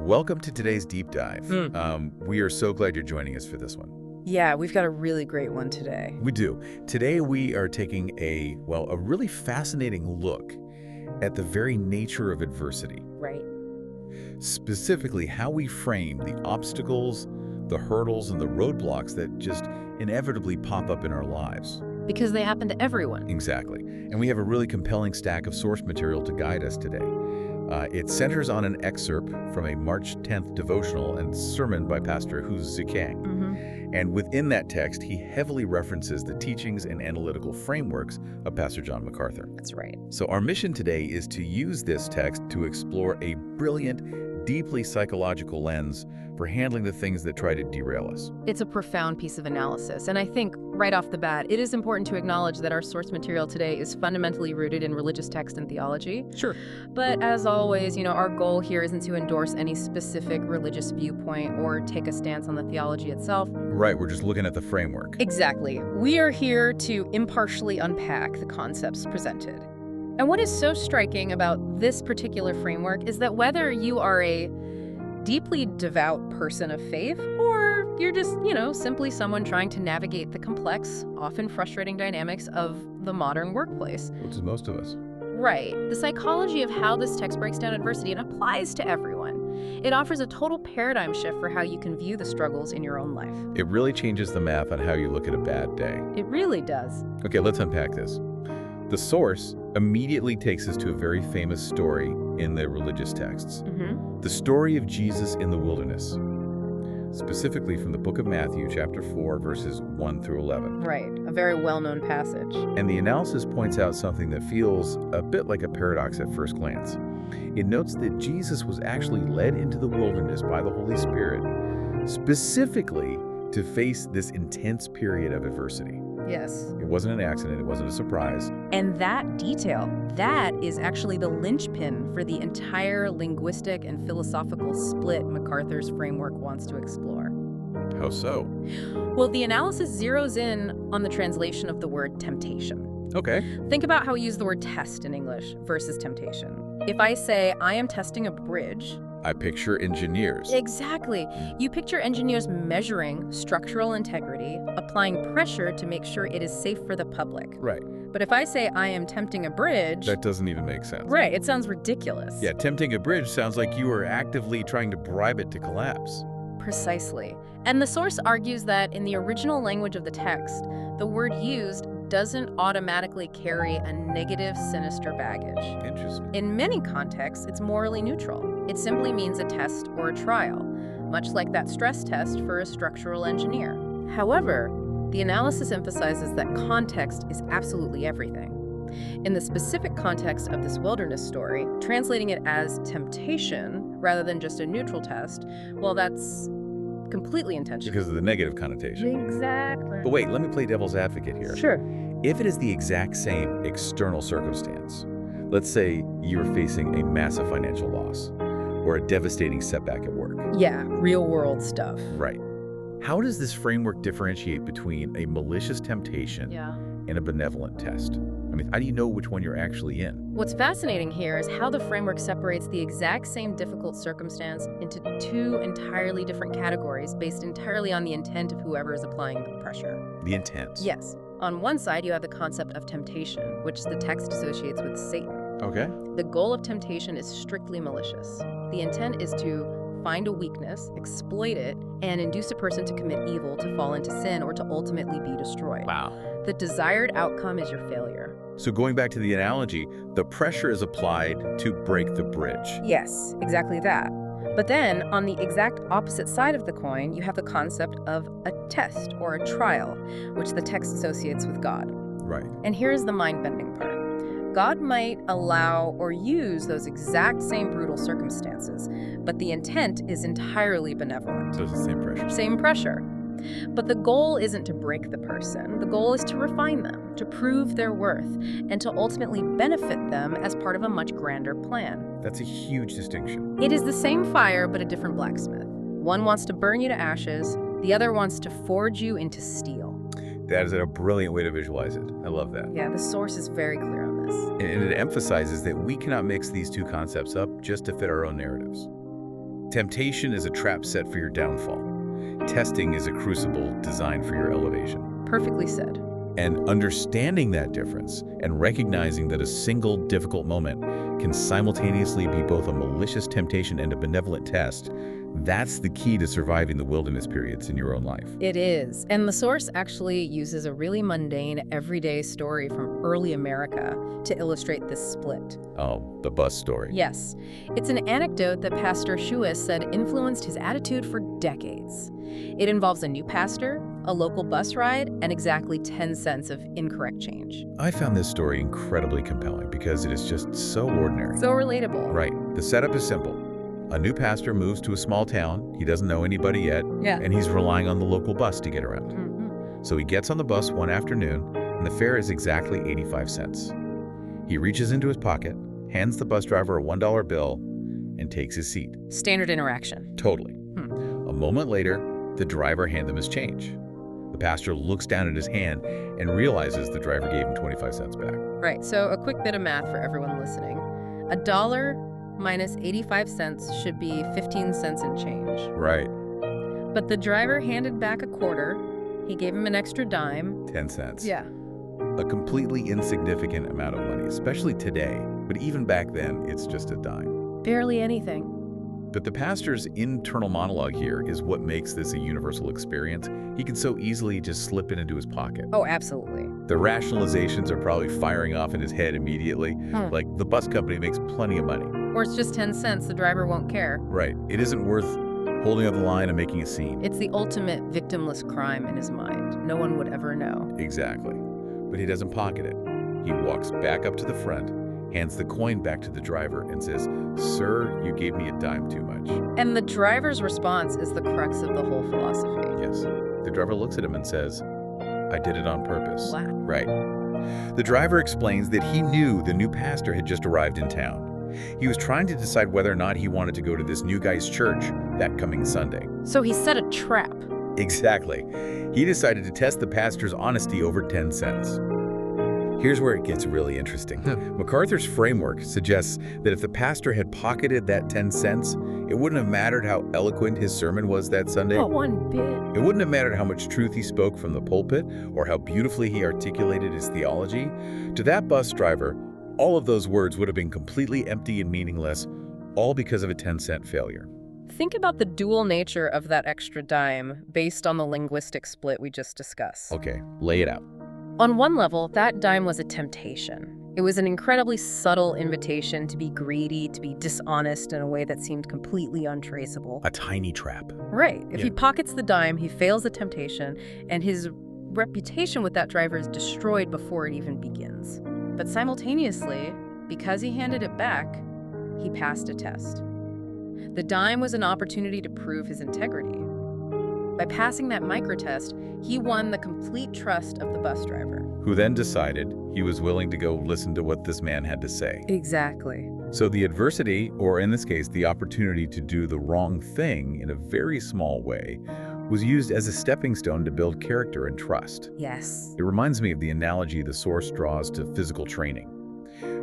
Welcome to today's deep dive. We are so glad you're joining us for this one. Yeah, we've got a really great one today. We do. Today we are taking a really fascinating look at the very nature of adversity. Right. Specifically, how we frame the obstacles, the hurdles, and the roadblocks that just inevitably pop up in our lives. Because they happen to everyone. Exactly. And we have a really compelling stack of source material to guide us today. It centers on an excerpt from a March 10th devotional and sermon by Pastor Hu Zikang. And within that text, he heavily references the teachings and analytical frameworks of Pastor John MacArthur. That's right. So our mission today is to use this text to explore a brilliant, deeply psychological lens for handling the things that try to derail us. It's a profound piece of analysis, and I think right off the bat, it is important to acknowledge that our source material today is fundamentally rooted in religious text and theology. Sure. But as always, our goal here isn't to endorse any specific religious viewpoint or take a stance on the theology itself. Right, we're just looking at the framework. Exactly. We are here to impartially unpack the concepts presented. And what is so striking about this particular framework is that whether you are a deeply devout person of faith or you're just, simply someone trying to navigate the complex, often frustrating dynamics of the modern workplace. Which is most of us. Right. The psychology of how this text breaks down adversity and applies to everyone. It offers a total paradigm shift for how you can view the struggles in your own life. It really changes the math on how you look at a bad day. It really does. Okay, let's unpack this. The source immediately takes us to a very famous story in the religious texts. The story of Jesus in the wilderness, specifically from the book of Matthew, chapter 4, verses 1 through 11. Right, a very well-known passage. And the analysis points out something that feels a bit like a paradox at first glance. It notes that Jesus was actually led into the wilderness by the Holy Spirit, specifically to face this intense period of adversity. Yes. It wasn't an accident, it wasn't a surprise. And that detail, that is actually the linchpin for the entire linguistic and philosophical split MacArthur's framework wants to explore. How so? Well, the analysis zeroes in on the translation of the word temptation. Okay. Think about how we use the word test in English versus temptation. If I say, I am testing a bridge, I picture engineers. Exactly. You picture engineers measuring structural integrity, applying pressure to make sure it is safe for the public. Right. But if I say I am tempting a bridge... That doesn't even make sense. Right, it sounds ridiculous. Yeah, tempting a bridge sounds like you are actively trying to bribe it to collapse. Precisely. And the source argues that in the original language of the text, the word used doesn't automatically carry a negative, sinister baggage. Interesting. In many contexts, it's morally neutral. It simply means a test or a trial, much like that stress test for a structural engineer. However, the analysis emphasizes that context is absolutely everything. In the specific context of this wilderness story, translating it as temptation rather than just a neutral test, well, that's completely intentional. Because of the negative connotation. Exactly. But wait, let me play devil's advocate here. Sure. If it is the exact same external circumstance, let's say you're facing a massive financial loss or a devastating setback at work. Yeah, real world stuff. Right. How does this framework differentiate between a malicious temptation and a benevolent test? I mean, how do you know which one you're actually in? What's fascinating here is how the framework separates the exact same difficult circumstance into two entirely different categories based entirely on the intent of whoever is applying the pressure. The intent. Yes. On one side, you have the concept of temptation, which the text associates with Satan. Okay. The goal of temptation is strictly malicious. The intent is to find a weakness, exploit it, and induce a person to commit evil, to fall into sin, or to ultimately be destroyed. Wow. The desired outcome is your failure. So going back to the analogy, the pressure is applied to break the bridge. Yes, exactly that. But then, on the exact opposite side of the coin, you have the concept of a test or a trial, which the text associates with God. Right. And here's the mind-bending part. God might allow or use those exact same brutal circumstances, but the intent is entirely benevolent. So it's the same pressure. Same pressure. But the goal isn't to break the person. The goal is to refine them, to prove their worth, and to ultimately benefit them as part of a much grander plan. That's a huge distinction. It is the same fire, but a different blacksmith. One wants to burn you to ashes, the other wants to forge you into steel. That is a brilliant way to visualize it. I love that. Yeah, the source is very clear on this. And it emphasizes that we cannot mix these two concepts up just to fit our own narratives. Temptation is a trap set for your downfall. Testing is a crucible designed for your elevation. Perfectly said. And understanding that difference and recognizing that a single difficult moment can simultaneously be both a malicious temptation and a benevolent test, that's the key to surviving the wilderness periods in your own life. It is. And the source actually uses a really mundane, everyday story from early America to illustrate this split. Oh, the bus story. Yes. It's an anecdote that Pastor Schuess said influenced his attitude for decades. It involves a new pastor, a local bus ride, and exactly 10 cents of incorrect change. I found this story incredibly compelling because it is just so ordinary. So relatable. Right. The setup is simple. A new pastor moves to a small town. He doesn't know anybody yet, and he's relying on the local bus to get around. So he gets on the bus one afternoon, and the fare is exactly 85 cents. He reaches into his pocket, hands the bus driver a $1 bill, and takes his seat. Standard interaction. Totally. A moment later, the driver hands him his change. The pastor looks down at his hand and realizes the driver gave him 25 cents back. Right, so a quick bit of math for everyone listening. $1 minus 85 cents should be 15 cents in change. Right. But the driver handed back a quarter. He gave him an extra dime. 10 cents. Yeah. A completely insignificant amount of money, especially today. But even back then, it's just a dime. Barely anything. But the pastor's internal monologue here is what makes this a universal experience. He can so easily just slip it into his pocket. Oh, absolutely. The rationalizations are probably firing off in his head immediately. Like, the bus company makes plenty of money. Or it's just 10 cents, the driver won't care. Right. It isn't worth holding up the line and making a scene. It's the ultimate victimless crime in his mind. No one would ever know. Exactly. But he doesn't pocket it. He walks back up to the front, hands the coin back to the driver, and says, "Sir, you gave me a dime too much." And the driver's response is the crux of the whole philosophy. Yes. The driver looks at him and says, "I did it on purpose." Wow. Right. The driver explains that he knew the new pastor had just arrived in town. He was trying to decide whether or not he wanted to go to this new guy's church that coming Sunday. So he set a trap. Exactly. He decided to test the pastor's honesty over 10 cents. Here's where it gets really interesting. MacArthur's framework suggests that if the pastor had pocketed that 10 cents, it wouldn't have mattered how eloquent his sermon was that Sunday. Not one bit. It wouldn't have mattered how much truth he spoke from the pulpit or how beautifully he articulated his theology. To that bus driver, all of those words would have been completely empty and meaningless, all because of a 10-cent failure. Think about the dual nature of that extra dime based on the linguistic split we just discussed. Okay, lay it out. On one level, that dime was a temptation. It was an incredibly subtle invitation to be greedy, to be dishonest in a way that seemed completely untraceable. A tiny trap. Right. If he pockets the dime, he fails the temptation, and his reputation with that driver is destroyed before it even begins. But simultaneously, because he handed it back, he passed a test. The dime was an opportunity to prove his integrity. By passing that microtest, he won the complete trust of the bus driver, who then decided he was willing to go listen to what this man had to say. Exactly. So the adversity, or in this case, the opportunity to do the wrong thing in a very small way, was used as a stepping stone to build character and trust. Yes. It reminds me of the analogy the source draws to physical training,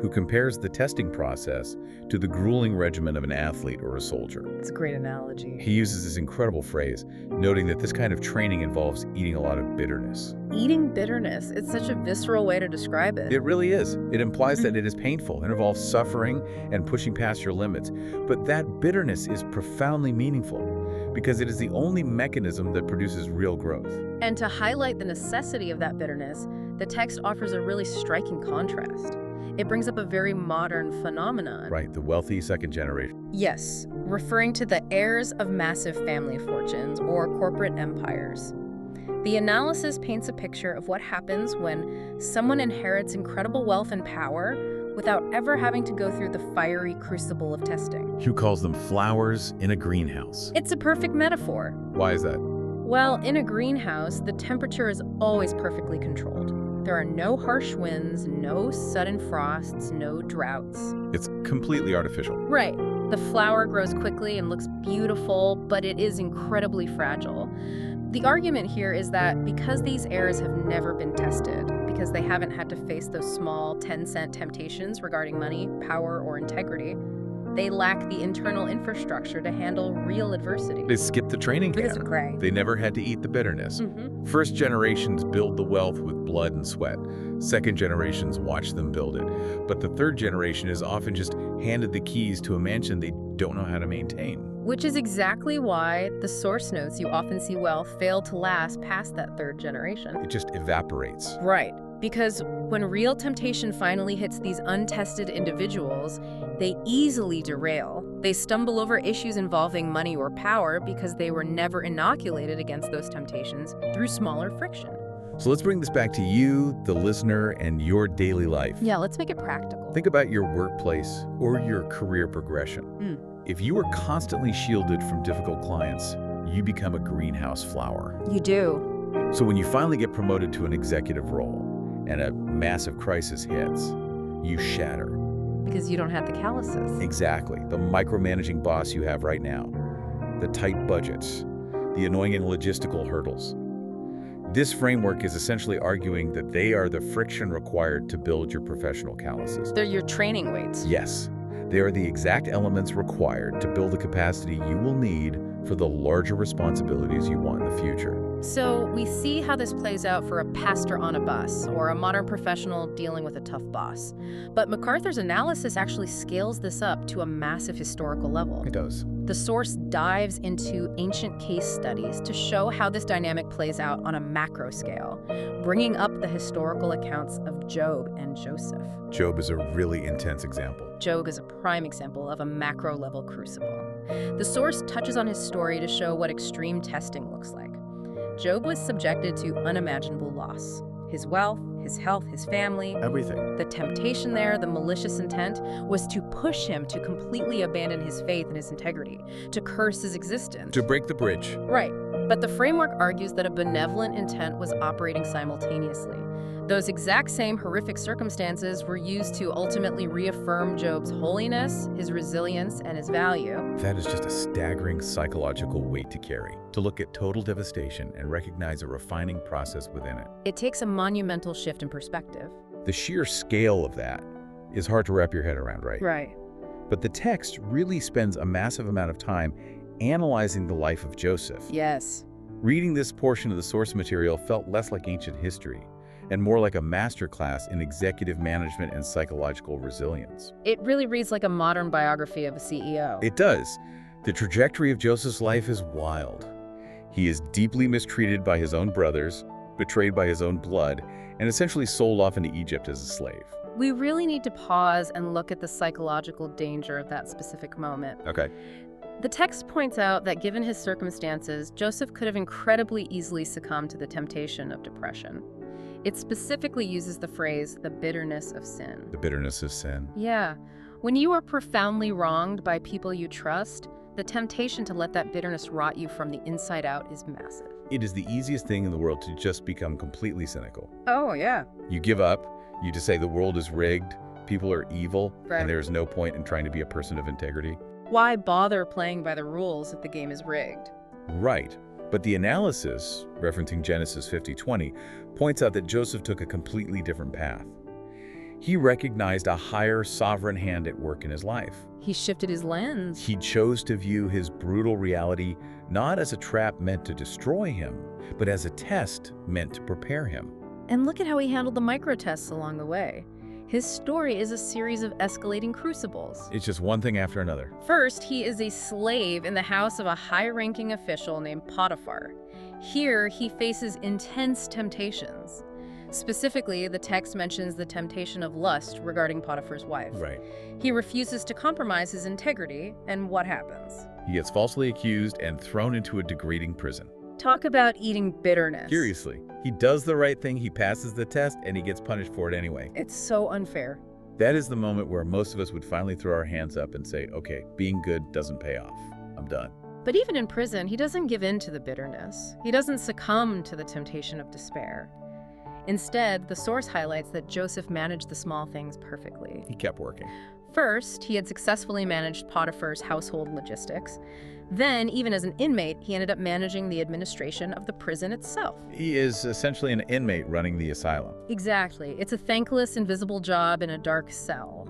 who compares the testing process to the grueling regimen of an athlete or a soldier. It's a great analogy. He uses this incredible phrase, noting that this kind of training involves eating a lot of bitterness. Eating bitterness, it's such a visceral way to describe it. It really is. It implies that it is painful and involves suffering and pushing past your limits. But that bitterness is profoundly meaningful because it is the only mechanism that produces real growth. And to highlight the necessity of that bitterness, the text offers a really striking contrast. It brings up a very modern phenomenon. Right, the wealthy second generation. Yes, referring to the heirs of massive family fortunes or corporate empires. The analysis paints a picture of what happens when someone inherits incredible wealth and power without ever having to go through the fiery crucible of testing. Hugh calls them flowers in a greenhouse. It's a perfect metaphor. Why is that? Well, in a greenhouse, the temperature is always perfectly controlled. There are no harsh winds, no sudden frosts, no droughts. It's completely artificial. Right. The flower grows quickly and looks beautiful, but it is incredibly fragile. The argument here is that because these heirs have never been tested, because they haven't had to face those small 10-cent temptations regarding money, power, or integrity, they lack the internal infrastructure to handle real adversity. They skipped the training Because camp. of gray. They never had to eat the bitterness. First generations build the wealth with blood and sweat. Second generations watch them build it. But the third generation is often just handed the keys to a mansion they don't know how to maintain. Which is exactly why the source notes you often see wealth fail to last past that third generation. It just evaporates. Right. Because when real temptation finally hits these untested individuals, they easily derail. They stumble over issues involving money or power because they were never inoculated against those temptations through smaller friction. So let's bring this back to you, the listener, and your daily life. Yeah, let's make it practical. Think about your workplace or your career progression. If you are constantly shielded from difficult clients, you become a greenhouse flower. You do. So when you finally get promoted to an executive role and a massive crisis hits, you shatter. Because you don't have the calluses. Exactly. The micromanaging boss you have right now, the tight budgets, the annoying and logistical hurdles. This framework is essentially arguing that they are the friction required to build your professional calluses. They're your training weights. Yes, they are the exact elements required to build the capacity you will need for the larger responsibilities you want in the future. So we see how this plays out for a pastor on a bus or a modern professional dealing with a tough boss. But MacArthur's analysis actually scales this up to a massive historical level. It does. The source dives into ancient case studies to show how this dynamic plays out on a macro scale, bringing up the historical accounts of Job and Joseph. Job is a really intense example. Job is a prime example of a macro-level crucible. The source touches on his story to show what extreme testing looks like. Job was subjected to unimaginable loss. His wealth, his health, his family. Everything. The temptation there, the malicious intent, was to push him to completely abandon his faith and his integrity, to curse his existence. To break the bridge. Right. But the framework argues that a benevolent intent was operating simultaneously. Those exact same horrific circumstances were used to ultimately reaffirm Job's holiness, his resilience, and his value. That is just a staggering psychological weight to carry, to look at total devastation and recognize a refining process within it. It takes a monumental shift in perspective. The sheer scale of that is hard to wrap your head around, right? Right. But the text really spends a massive amount of time analyzing the life of Joseph. Yes. Reading this portion of the source material felt less like ancient history and more like a masterclass in executive management and psychological resilience. It really reads like a modern biography of a CEO. It does. The trajectory of Joseph's life is wild. He is deeply mistreated by his own brothers, betrayed by his own blood, and essentially sold off into Egypt as a slave. We really need to pause and look at the psychological danger of that specific moment. Okay. The text points out that given his circumstances, Joseph could have incredibly easily succumbed to the temptation of depression. It specifically uses the phrase, the bitterness of sin. The bitterness of sin. Yeah. When you are profoundly wronged by people you trust, the temptation to let that bitterness rot you from the inside out is massive. It is the easiest thing in the world to just become completely cynical. Oh, yeah. You give up, you just say the world is rigged, people are evil, Right. and there is no point in trying to be a person of integrity. Why bother playing by the rules if the game is rigged? Right. But the analysis, referencing Genesis 50:20, points out that Joseph took a completely different path. He recognized a higher sovereign hand at work in his life. He shifted his lens. He chose to view his brutal reality not as a trap meant to destroy him, but as a test meant to prepare him. And look at how he handled the micro-tests along the way. His story is a series of escalating crucibles. It's just one thing after another. First, he is a slave in the house of a high-ranking official named Potiphar. Here, he faces intense temptations. Specifically, the text mentions the temptation of lust regarding Potiphar's wife. Right. He refuses to compromise his integrity, and what happens? He gets falsely accused and thrown into a degrading prison. Talk about eating bitterness. Seriously, he does the right thing, he passes the test, and he gets punished for it anyway. It's so unfair. That is the moment where most of us would finally throw our hands up and say, okay, being good doesn't pay off. I'm done. But even in prison, he doesn't give in to the bitterness. He doesn't succumb to the temptation of despair. Instead, the source highlights that Joseph managed the small things perfectly. He kept working. First, he had successfully managed Potiphar's household logistics. Then, even as an inmate, he ended up managing the administration of the prison itself. He is essentially an inmate running the asylum. Exactly. It's a thankless, invisible job in a dark cell.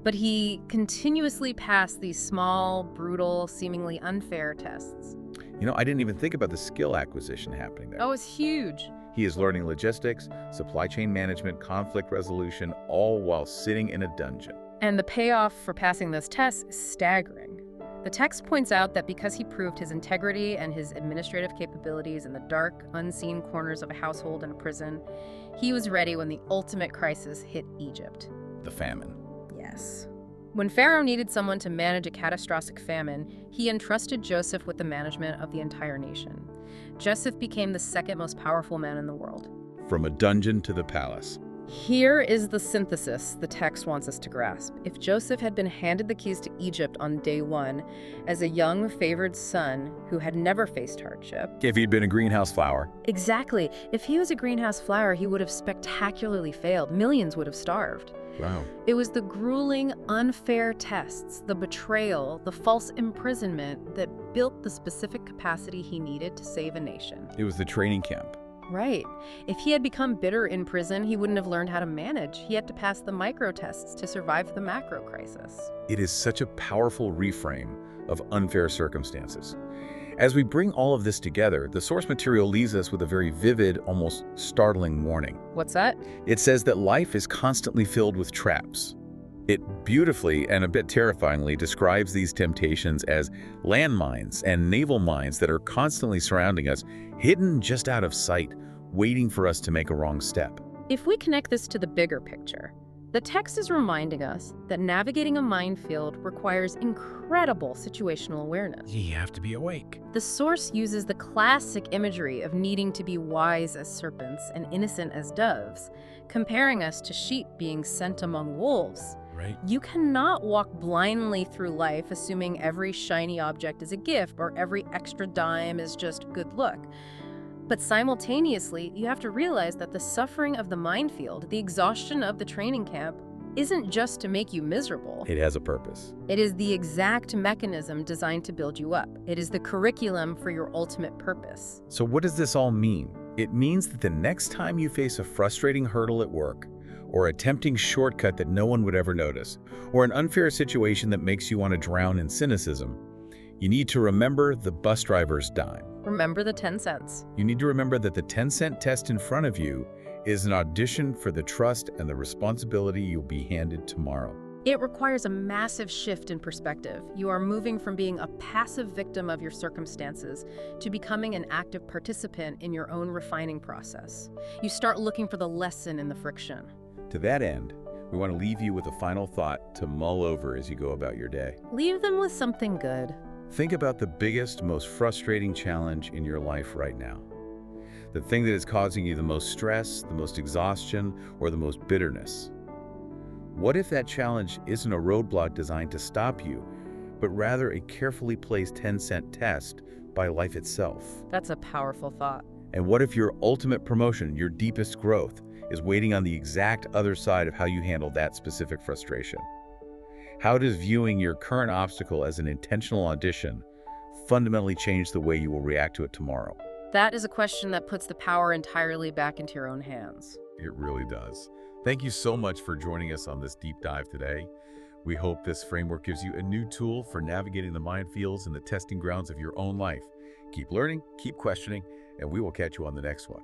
But he continuously passed these small, brutal, seemingly unfair tests. You know, I didn't even think about the skill acquisition happening there. Oh, it's huge. He is learning logistics, supply chain management, conflict resolution, all while sitting in a dungeon. And the payoff for passing those tests is staggering. The text points out that because he proved his integrity and his administrative capabilities in the dark, unseen corners of a household and a prison, he was ready when the ultimate crisis hit Egypt. The famine. Yes. When Pharaoh needed someone to manage a catastrophic famine, he entrusted Joseph with the management of the entire nation. Joseph became the second most powerful man in the world. From a dungeon to the palace. Here is the synthesis the text wants us to grasp. If Joseph had been handed the keys to Egypt on day one as a young, favored son who had never faced hardship... If he'd been a greenhouse flower. Exactly. If he was a greenhouse flower, he would have spectacularly failed. Millions would have starved. Wow. It was the grueling, unfair tests, the betrayal, the false imprisonment that built the specific capacity he needed to save a nation. It was the training camp. Right. If he had become bitter in prison, he wouldn't have learned how to manage. He had to pass the micro tests to survive the macro crisis. It is such a powerful reframe of unfair circumstances. As we bring all of this together, the source material leaves us with a very vivid, almost startling warning. What's that? It says that life is constantly filled with traps. It beautifully and a bit terrifyingly describes these temptations as landmines and naval mines that are constantly surrounding us, hidden just out of sight, waiting for us to make a wrong step. If we connect this to the bigger picture, the text is reminding us that navigating a minefield requires incredible situational awareness. You have to be awake. The source uses the classic imagery of needing to be wise as serpents and innocent as doves, comparing us to sheep being sent among wolves. Right. You cannot walk blindly through life assuming every shiny object is a gift or every extra dime is just good luck. But simultaneously, you have to realize that the suffering of the minefield, the exhaustion of the training camp, isn't just to make you miserable. It has a purpose. It is the exact mechanism designed to build you up. It is the curriculum for your ultimate purpose. So what does this all mean? It means that the next time you face a frustrating hurdle at work, or a tempting shortcut that no one would ever notice, or an unfair situation that makes you want to drown in cynicism, you need to remember the bus driver's dime. Remember the 10 cents. You need to remember that the 10-cent test in front of you is an audition for the trust and the responsibility you'll be handed tomorrow. It requires a massive shift in perspective. You are moving from being a passive victim of your circumstances to becoming an active participant in your own refining process. You start looking for the lesson in the friction. To that end, we want to leave you with a final thought to mull over as you go about your day. Leave them with something good. Think about the biggest, most frustrating challenge in your life right now. The thing that is causing you the most stress, the most exhaustion, or the most bitterness. What if that challenge isn't a roadblock designed to stop you, but rather a carefully placed 10-cent test by life itself? That's a powerful thought. And what if your ultimate promotion, your deepest growth, is waiting on the exact other side of how you handle that specific frustration? How does viewing your current obstacle as an intentional audition fundamentally change the way you will react to it tomorrow? That is a question that puts the power entirely back into your own hands. It really does. Thank you so much for joining us on this deep dive today. We hope this framework gives you a new tool for navigating the minefields and the testing grounds of your own life. Keep learning, keep questioning, and we will catch you on the next one.